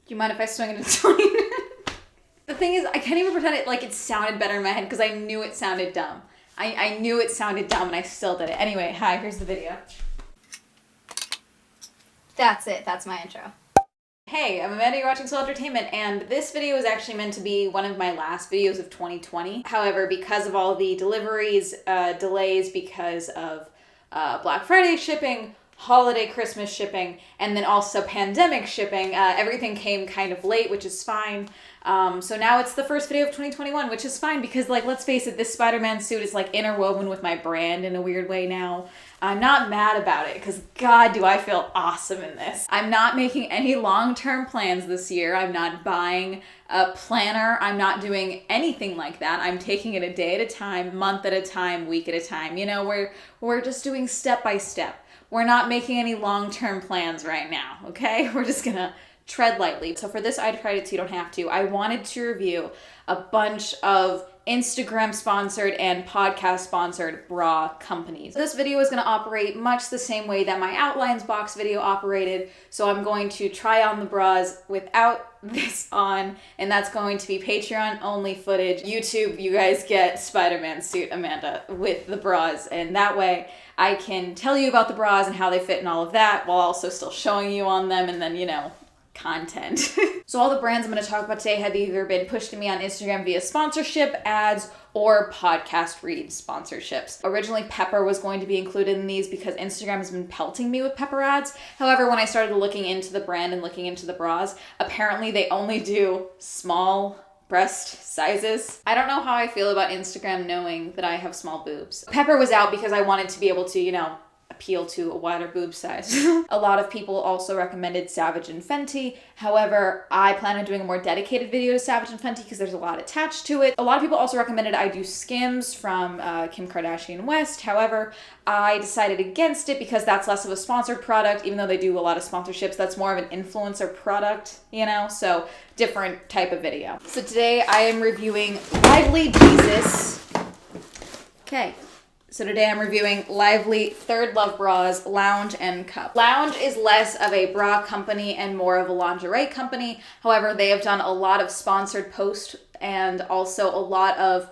Do you mind if I swing it into twine? The thing is, I can't even pretend it sounded better in my head because I knew it sounded dumb. I knew it sounded dumb and I still did it. Anyway, hi, here's the video. That's it. That's my intro. Hey, I'm Amanda, you're watching Swell Entertainment, and this video is actually meant to be one of my last videos of 2020. However, because of all the deliveries, delays because of Black Friday shipping, holiday Christmas shipping, and then also pandemic shipping, everything came kind of late, which is fine. So now it's the first video of 2021, which is fine because, let's face it, this Spider-Man suit is, interwoven with my brand in a weird way now. I'm not mad about it because, God, do I feel awesome in this. I'm not making any long-term plans this year. I'm not buying a planner. I'm not doing anything like that. I'm taking it a day at a time, month at a time, week at a time. You know, we're just doing step by step. We're not making any long-term plans right now, okay? We're just gonna tread lightly. So for this, I tried it so you don't have to. I wanted to review a bunch of Instagram sponsored and podcast sponsored bra companies. This video is going to operate much the same way that my outlines box video operated. So I'm going to try on the bras without this on, and that's going to be Patreon only footage. YouTube, you guys get Spider-Man suit Amanda with the bras, and that way I can tell you about the bras and how they fit and all of that while also still showing you on them, and then, content. So all the brands I'm going to talk about today have either been pushed to me on Instagram via sponsorship, ads, or podcast read sponsorships. Originally, Pepper was going to be included in these because Instagram has been pelting me with Pepper ads. However, when I started looking into the brand and looking into the bras, apparently they only do small breast sizes. I don't know how I feel about Instagram knowing that I have small boobs. Pepper was out because I wanted to be able to, appeal to a wider boob size. A lot of people also recommended Savage and Fenty. However, I plan on doing a more dedicated video to Savage and Fenty because there's a lot attached to it. A lot of people also recommended I do Skims from Kim Kardashian West. However, I decided against it because that's less of a sponsored product, even though they do a lot of sponsorships. That's more of an influencer product, so different type of video. So today I am reviewing Lively Jesus. Okay. So today I'm reviewing Lively ThirdLove bras, Loung and Cuup. Loung is less of a bra company and more of a lingerie company. However, they have done a lot of sponsored posts and also a lot of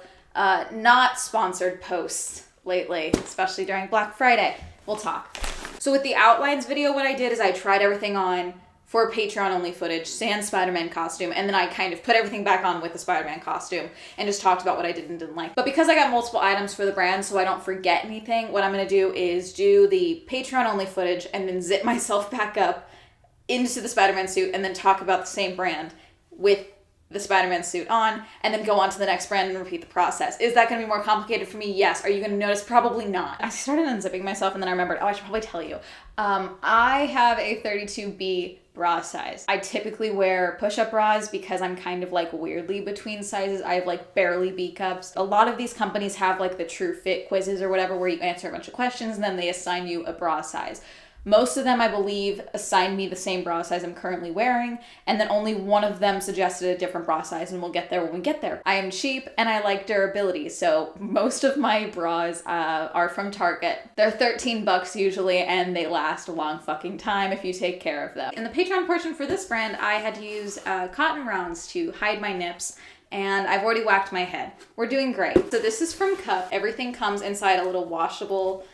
not sponsored posts lately, especially during Black Friday. We'll talk. So with the outlines video, what I did is I tried everything on for Patreon only footage, sans Spider-Man costume, and then I kind of put everything back on with the Spider-Man costume and just talked about what I did and didn't like. But because I got multiple items for the brand so I don't forget anything, what I'm gonna do is do the Patreon only footage and then zip myself back up into the Spider-Man suit and then talk about the same brand with the Spider-Man suit on, and then go on to the next brand and repeat the process. Is that going to be more complicated for me? Yes. Are you going to notice? Probably not. I started unzipping myself and then I remembered, I should probably tell you. I have a 32B bra size. I typically wear push-up bras because I'm kind of weirdly between sizes. I have barely B cups. A lot of these companies have the True Fit quizzes or whatever where you answer a bunch of questions and then they assign you a bra size. Most of them, I believe, assigned me the same bra size I'm currently wearing, and then only one of them suggested a different bra size, and we'll get there when we get there. I am cheap, and I like durability, so most of my bras are from Target. They're $13 usually, and they last a long fucking time if you take care of them. In the Patreon portion for this brand, I had to use cotton rounds to hide my nips, and I've already whacked my head. We're doing great. So this is from Cuup. Everything comes inside a little washable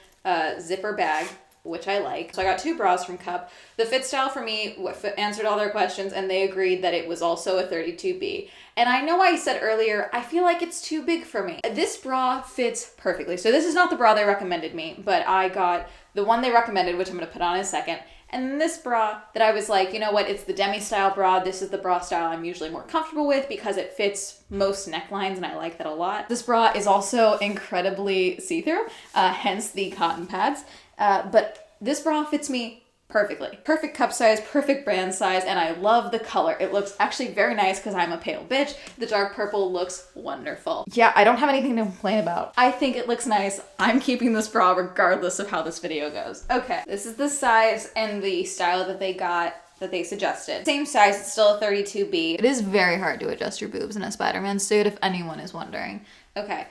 zipper bag, which I like. So I got 2 bras from Cuup. The fit style for me answered all their questions and they agreed that it was also a 32B. And I know I said earlier, I feel like it's too big for me. This bra fits perfectly. So this is not the bra they recommended me, but I got the one they recommended, which I'm gonna put on in a second. And then this bra that I was like, you know what, it's the demi-style bra. This is the bra style I'm usually more comfortable with because it fits most necklines and I like that a lot. This bra is also incredibly see-through, hence the cotton pads. But this bra fits me perfectly. Perfect cup size, perfect brand size, and I love the color. It looks actually very nice because I'm a pale bitch. The dark purple looks wonderful. Yeah, I don't have anything to complain about. I think it looks nice. I'm keeping this bra regardless of how this video goes. Okay, this is the size and the style that they suggested. Same size, it's still a 32B. It is very hard to adjust your boobs in a Spider-Man suit if anyone is wondering. Okay,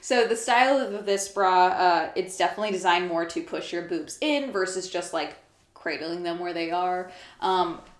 so the style of this bra, it's definitely designed more to push your boobs in versus just cradling them where they are.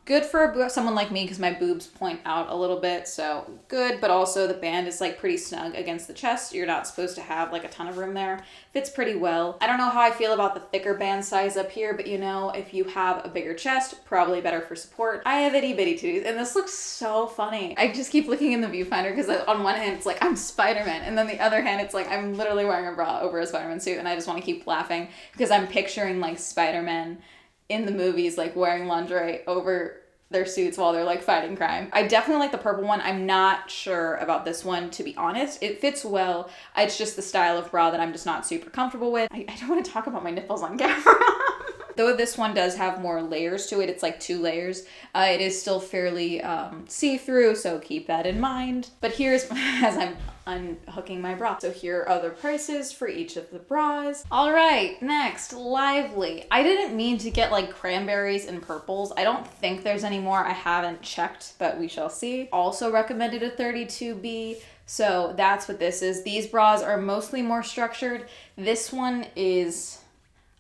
Good good for someone like me because my boobs point out a little bit, so good, but also the band is like pretty snug against the chest. You're not supposed to have like a ton of room there. Fits pretty well. I don't know how I feel about the thicker band size up here, but you know, if you have a bigger chest, probably better for support. I have itty bitty titties, and this looks so funny. I just keep looking in the viewfinder because on one hand it's like I'm Spider-Man, and then the other hand it's like I'm literally wearing a bra over a Spider-Man suit, and I just want to keep laughing because I'm picturing like Spider-Man in the movies like wearing lingerie over their suits while they're like fighting crime. I definitely like the purple one. I'm not sure about this one, to be honest. It fits well. It's just the style of bra that I'm just not super comfortable with. I don't want to talk about my nipples on camera. Though this one does have more layers to it, it's like 2 layers, it is still fairly see-through, so keep that in mind. But here's, as I'm unhooking my bra. So here are the prices for each of the bras. All right, next, Lively. I didn't mean to get like cranberries and purples. I don't think there's any more. I haven't checked, but we shall see. Also recommended a 32B. So that's what this is. These bras are mostly more structured. This one is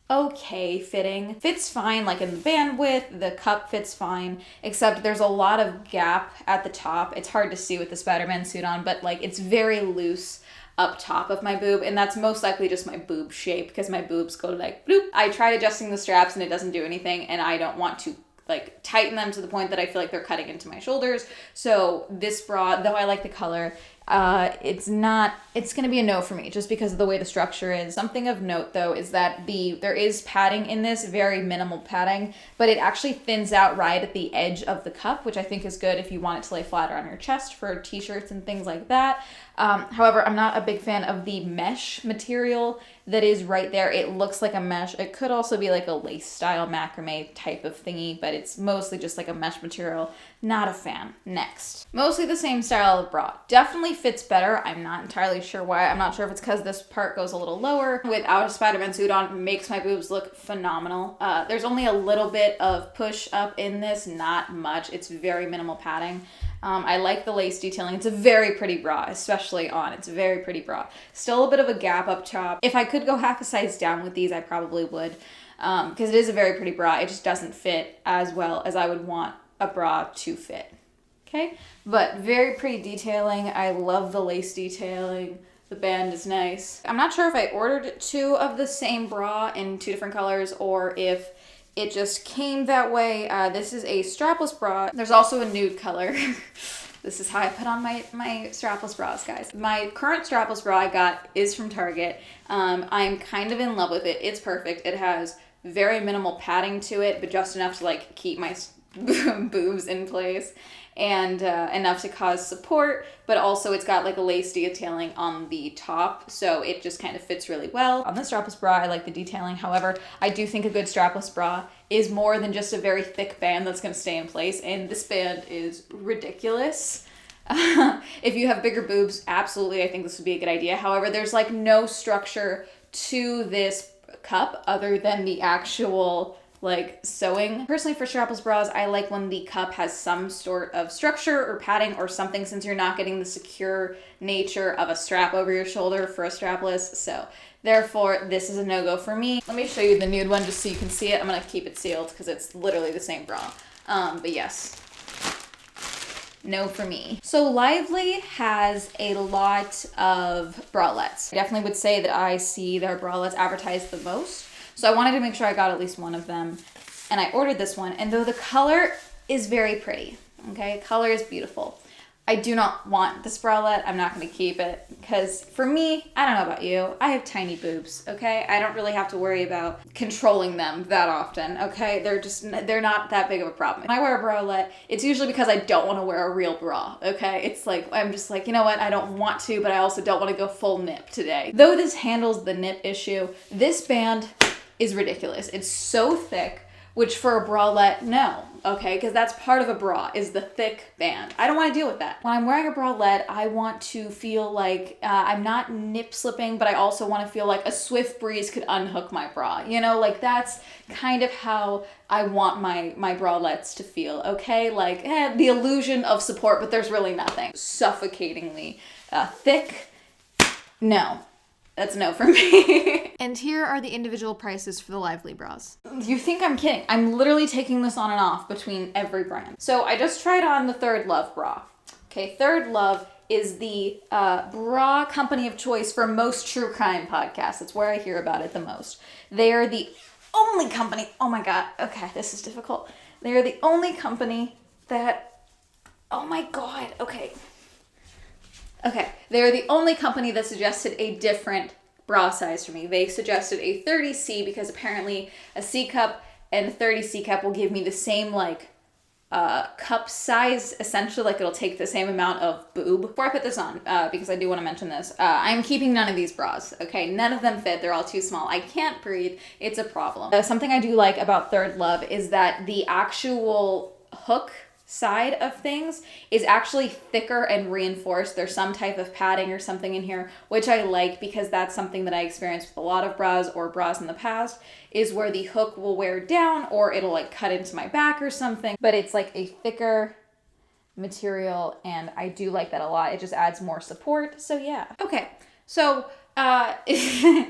okay fitting. Fits fine, like in the bandwidth, the cup fits fine, except there's a lot of gap at the top. It's hard to see with the Spider-Man suit on, but like it's very loose up top of my boob, and that's most likely just my boob shape because my boobs go like bloop. I tried adjusting the straps and it doesn't do anything, and I don't want to like tighten them to the point that I feel like they're cutting into my shoulders. So this bra, though I like the color, it's gonna be a no for me just because of the way the structure is. Something of note though is that there is padding in this, very minimal padding, but it actually thins out right at the edge of the cup, which I think is good if you want it to lay flatter on your chest for t-shirts and things like that. However, I'm not a big fan of the mesh material that is right there. It looks like a mesh. It could also be like a lace style macrame type of thingy, but it's mostly just like a mesh material. Not a fan. Next. Mostly the same style of bra. Definitely fits better. I'm not entirely sure why. I'm not sure if it's because this part goes a little lower. Without a Spider-Man suit on, makes my boobs look phenomenal. There's only a little bit of push up in this, not much. It's very minimal padding. I like the lace detailing. It's a very pretty bra, especially on. It's a very pretty bra. Still a bit of a gap up top. If I could go half a size down with these, I probably would, because it is a very pretty bra. It just doesn't fit as well as I would want a bra to fit. Okay, but very pretty detailing. I love the lace detailing. The band is nice. I'm not sure if I ordered 2 of the same bra in 2 different colors or if it just came that way. This is a strapless bra. There's also a nude color. This is how I put on my strapless bras, guys. My current strapless bra I got is from Target. I'm kind of in love with it. It's perfect. It has very minimal padding to it, but just enough to like keep my boobs in place and enough to cause support, but also it's got like a lace detailing on the top, so it just kind of fits really well. On the strapless bra, I like the detailing. However, I do think a good strapless bra is more than just a very thick band that's going to stay in place, and this band is ridiculous. If you have bigger boobs, absolutely, I think this would be a good idea. However, there's like no structure to this cup other than the actual like sewing. Personally, for strapless bras, I like when the cup has some sort of structure or padding or something, since you're not getting the secure nature of a strap over your shoulder for a strapless. So therefore, this is a no-go for me. Let me show you the nude one just so you can see it. I'm gonna keep it sealed because it's literally the same bra. But yes, no for me. So Lively has a lot of bralettes. I definitely would say that I see their bralettes advertised the most. So I wanted to make sure I got at least one of them, and I ordered this one. And though the color is very pretty, okay, color is beautiful, I do not want this bralette. I'm not going to keep it because for me, I don't know about you, I have tiny boobs, okay? I don't really have to worry about controlling them that often, okay? They're not that big of a problem. When I wear a bralette, it's usually because I don't want to wear a real bra, okay? It's like, I'm just like, you know what? I don't want to, but I also don't want to go full nip today. Though this handles the nip issue, this band is ridiculous. It's so thick, which for a bralette, no, okay? Because that's part of a bra, is the thick band. I don't want to deal with that. When I'm wearing a bralette, I want to feel like I'm not nip slipping, but I also want to feel like a swift breeze could unhook my bra. You know, like that's kind of how I want my bralettes to feel, okay? Like the illusion of support, but there's really nothing. Suffocatingly thick, no. That's a no for me. And here are the individual prices for the Lively bras. You think I'm kidding? I'm literally taking this on and off between every brand. So I just tried on the ThirdLove bra. Okay, ThirdLove is the bra company of choice for most true crime podcasts. That's where I hear about it the most. They are the only company, oh my God, okay, this is difficult. They are the only company that, oh my God, okay. Okay, they are the only company that suggested a different bra size for me. They suggested a 30C because apparently a C cup and a 30C cup will give me the same cup size, essentially, like it'll take the same amount of boob. Before I put this on, because I do want to mention this, I'm keeping none of these bras, okay? None of them fit, they're all too small. I can't breathe, it's a problem. Something I do like about ThirdLove is that the actual hook side of things is actually thicker and reinforced. There's some type of padding or something in here, which I like because that's something that I experienced with a lot of bras or bras in the past, is where the hook will wear down or it'll like cut into my back or something, but it's like a thicker material and I do like that a lot. It just adds more support, so yeah. Okay, so I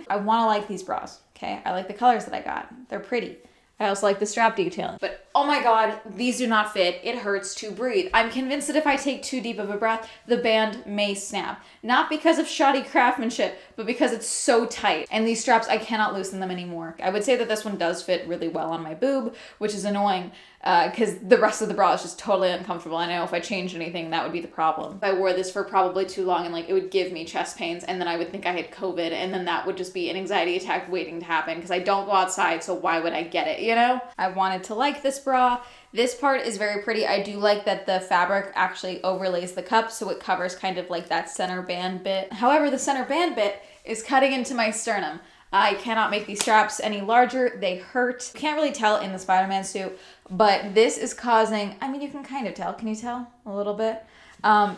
want to like these bras, okay? I like the colors that I got. They're pretty. I also like the strap detailing. But oh my God, these do not fit. It hurts to breathe. I'm convinced that if I take too deep of a breath, the band may snap. Not because of shoddy craftsmanship, but because it's so tight. And these straps, I cannot loosen them anymore. I would say that this one does fit really well on my boob, which is annoying because the rest of the bra is just totally uncomfortable. I know if I changed anything, that would be the problem. If I wore this for probably too long and like it would give me chest pains and then I would think I had COVID and then that would just be an anxiety attack waiting to happen because I don't go outside, so why would I get it, you know? I wanted to like this bra. This part is very pretty. I do like that the fabric actually overlays the cup so it covers kind of like that center band bit. However, the center band bit is cutting into my sternum. I cannot make these straps any larger. They hurt. You can't really tell in the Spider-Man suit, but this is causing, I mean, you can kind of tell. Can you tell a little bit?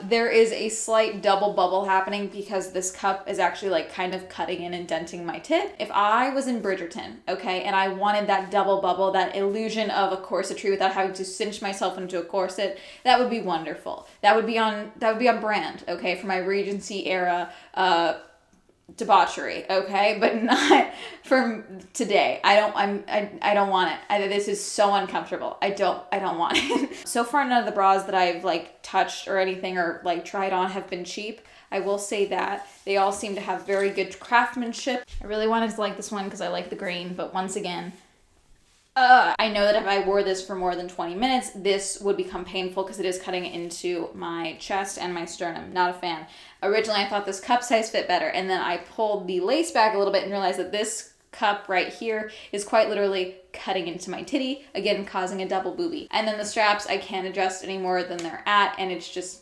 There is a slight double bubble happening because this cup is actually like kind of cutting in and denting my tit. If I was in Bridgerton, okay, and I wanted that double bubble, that illusion of a corsetry without having to cinch myself into a corset, that would be wonderful. That would be on brand, okay, for my Regency era debauchery, okay, but not for today. I don't want it. This is so uncomfortable. I don't want it. So far, none of the bras that I've like touched or anything or like tried on have been cheap. I will say that they all seem to have very good craftsmanship. I really wanted to like this one because I like the green, but once again, I know that if I wore this for more than 20 minutes, this would become painful because it is cutting into my chest and my sternum. Not a fan. Originally, I thought this cup size fit better, and then I pulled the lace back a little bit and realized that this cup right here is quite literally cutting into my titty, again, causing a double boobie. And then the straps, I can't adjust any more than they're at, and it's just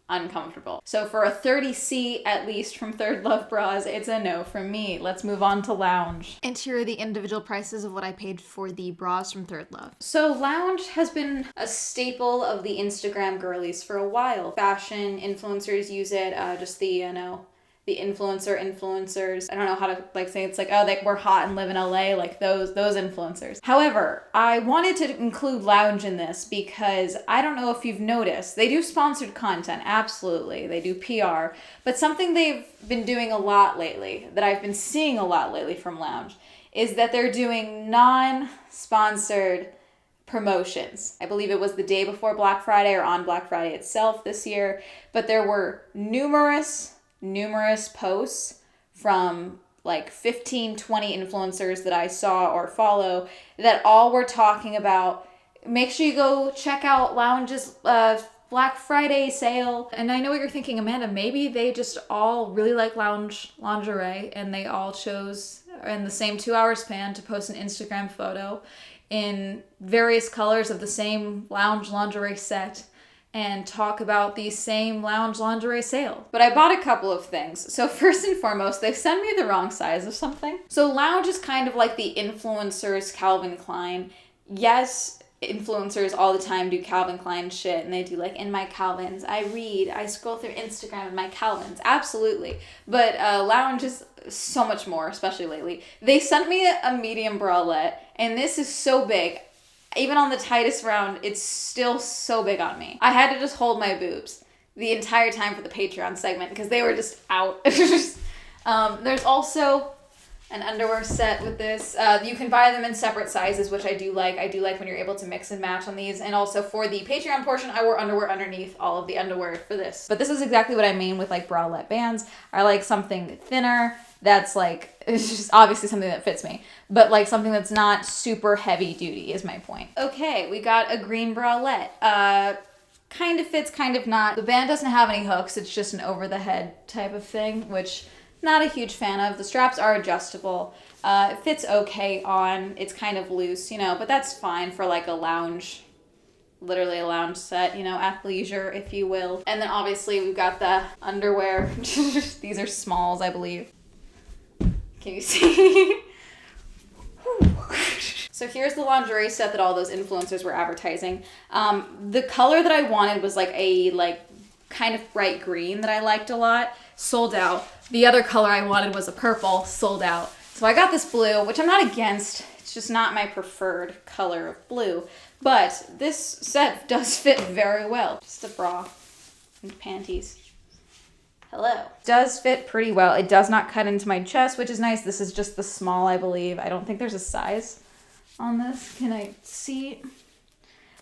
uncomfortable. So for a 30C, at least from ThirdLove bras, it's a no from me. Let's move on to Lounge. And here are the individual prices of what I paid for the bras from ThirdLove. So Lounge has been a staple of the Instagram girlies for a while. Fashion influencers use it, just the, the influencers. I don't know how to like say it's like, oh, we're hot and live in LA, like those influencers. However, I wanted to include Lounge in this because I don't know if you've noticed, they do sponsored content, absolutely. They do PR, but something they've been doing a lot lately, that I've been seeing a lot lately from Lounge, is that they're doing non-sponsored promotions. I believe it was the day before Black Friday or on Black Friday itself this year, but there were numerous posts from like 15, 20 influencers that I saw or follow that all were talking about, make sure you go check out Lounge's Black Friday sale. And I know what you're thinking, Amanda, maybe they just all really like Lounge lingerie and they all chose in the same 2-hour span to post an Instagram photo in various colors of the same Lounge lingerie set and talk about the same Lounge lingerie sale. But I bought a couple of things. So first and foremost, they sent me the wrong size of something. So Lounge is kind of like the influencers Calvin Klein. Yes, influencers all the time do Calvin Klein shit and they do like in my Calvins, I scroll through Instagram in my Calvins, absolutely. But Lounge is so much more, especially lately. They sent me a medium bralette and this is so big. Even on the tightest round, it's still so big on me. I had to just hold my boobs the entire time for the Patreon segment because they were just out. There's also an underwear set with this. You can buy them in separate sizes, which I do like. I do like when you're able to mix and match on these. And also for the Patreon portion, I wore underwear underneath all of the underwear for this. But this is exactly what I mean with like bralette bands. I like something thinner that's like, it's just obviously something that fits me, but like something that's not super heavy duty is my point. Okay, we got a green bralette. Kind of fits, kind of not. The band doesn't have any hooks. It's just an over the head type of thing, which not a huge fan of. The straps are adjustable. It fits okay on. It's kind of loose, you know, but that's fine for like a lounge, literally a lounge set, you know, athleisure, if you will. And then obviously we've got the underwear. These are smalls, I believe. Can you see? So here's the lingerie set that all those influencers were advertising. The color that I wanted was like a kind of bright green that I liked a lot. Sold out. The other color I wanted was a purple. Sold out. So I got this blue, which I'm not against. It's just not my preferred color of blue. But this set does fit very well. Just a bra and panties. Hello. Does fit pretty well. It does not cut into my chest, which is nice. This is just the small, I believe. I don't think there's a size on this. Can I see?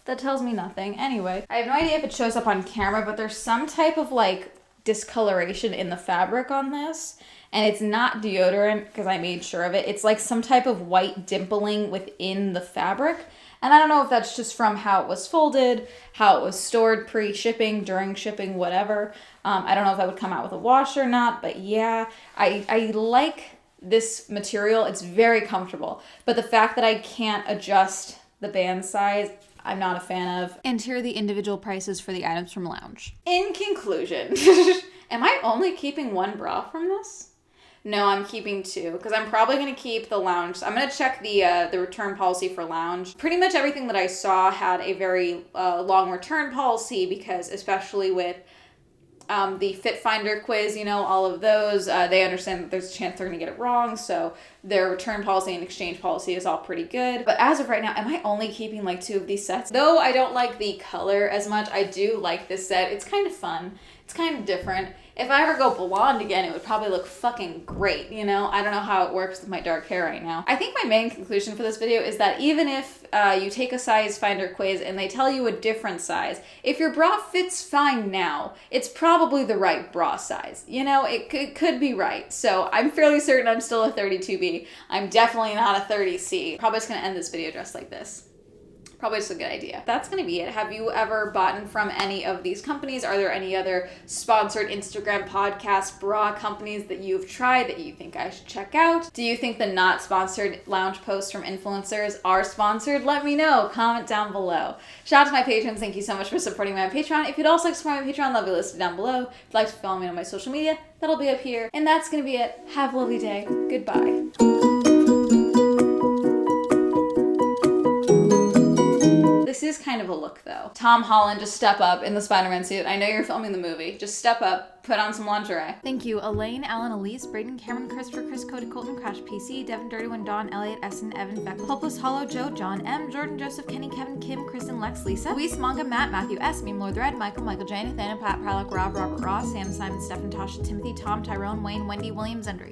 That tells me nothing. Anyway, I have no idea if it shows up on camera, but there's some type of like discoloration in the fabric on this. And it's not deodorant because I made sure of it. It's like some type of white dimpling within the fabric. And I don't know if that's just from how it was folded, how it was stored pre-shipping, during shipping, whatever. I don't know if that would come out with a wash or not, but yeah, I like this material. It's very comfortable. But the fact that I can't adjust the band size, I'm not a fan of. And here are the individual prices for the items from Lounge. In conclusion, am I only keeping one bra from this? No, I'm keeping two because I'm probably going to keep the Lounge. I'm going to check the return policy for Lounge. Pretty much everything that I saw had a very long return policy because especially with the Fit Finder quiz, you know, all of those, they understand that there's a chance they're going to get it wrong. So their return policy and exchange policy is all pretty good. But as of right now, am I only keeping like two of these sets? Though I don't like the color as much, I do like this set. It's kind of fun. It's kind of different. If I ever go blonde again, it would probably look fucking great, you know? I don't know how it works with my dark hair right now. I think my main conclusion for this video is that even if you take a size finder quiz and they tell you a different size, if your bra fits fine now, it's probably the right bra size. You know, it could be right. So I'm fairly certain I'm still a 32B. I'm definitely not a 30C. Probably just gonna end this video dressed like this. Probably just a good idea. That's gonna be it. Have you ever bought from any of these companies? Are there any other sponsored Instagram podcast bra companies that you've tried that you think I should check out? Do you think the not sponsored lounge posts from influencers are sponsored? Let me know. Comment down below. Shout out to my patrons. Thank you so much for supporting me on Patreon. If you'd also like to support my Patreon, that'll be listed down below. If you'd like to follow me on my social media, that'll be up here. And that's gonna be it. Have a lovely day. Goodbye. This is kind of a look though. Tom Holland, just step up in the Spiderman suit. I know you're filming the movie. Just step up, put on some lingerie. Thank you, Elaine, Alan, Elise, Braden, Cameron, Christopher, Chris, Cody, Colton, Crash, PC, Devin, Dirty One, Dawn, Elliot, Essen, Evan, Beck, Hopeless, Hollow, Joe, John, M, Jordan, Joseph, Kenny, Kevin, Kim, Kristen, Lex, Lisa, Luis, Manga, Matt, Matthew S, Meme Lord Red, Michael, Michael J, Nathaniel, Pat, Pralek, Rob, Robert Ross, Sam, Simon, Stephen, Tasha, Timothy, Tom, Tyrone, Wayne, Wendy, Williams, Endry.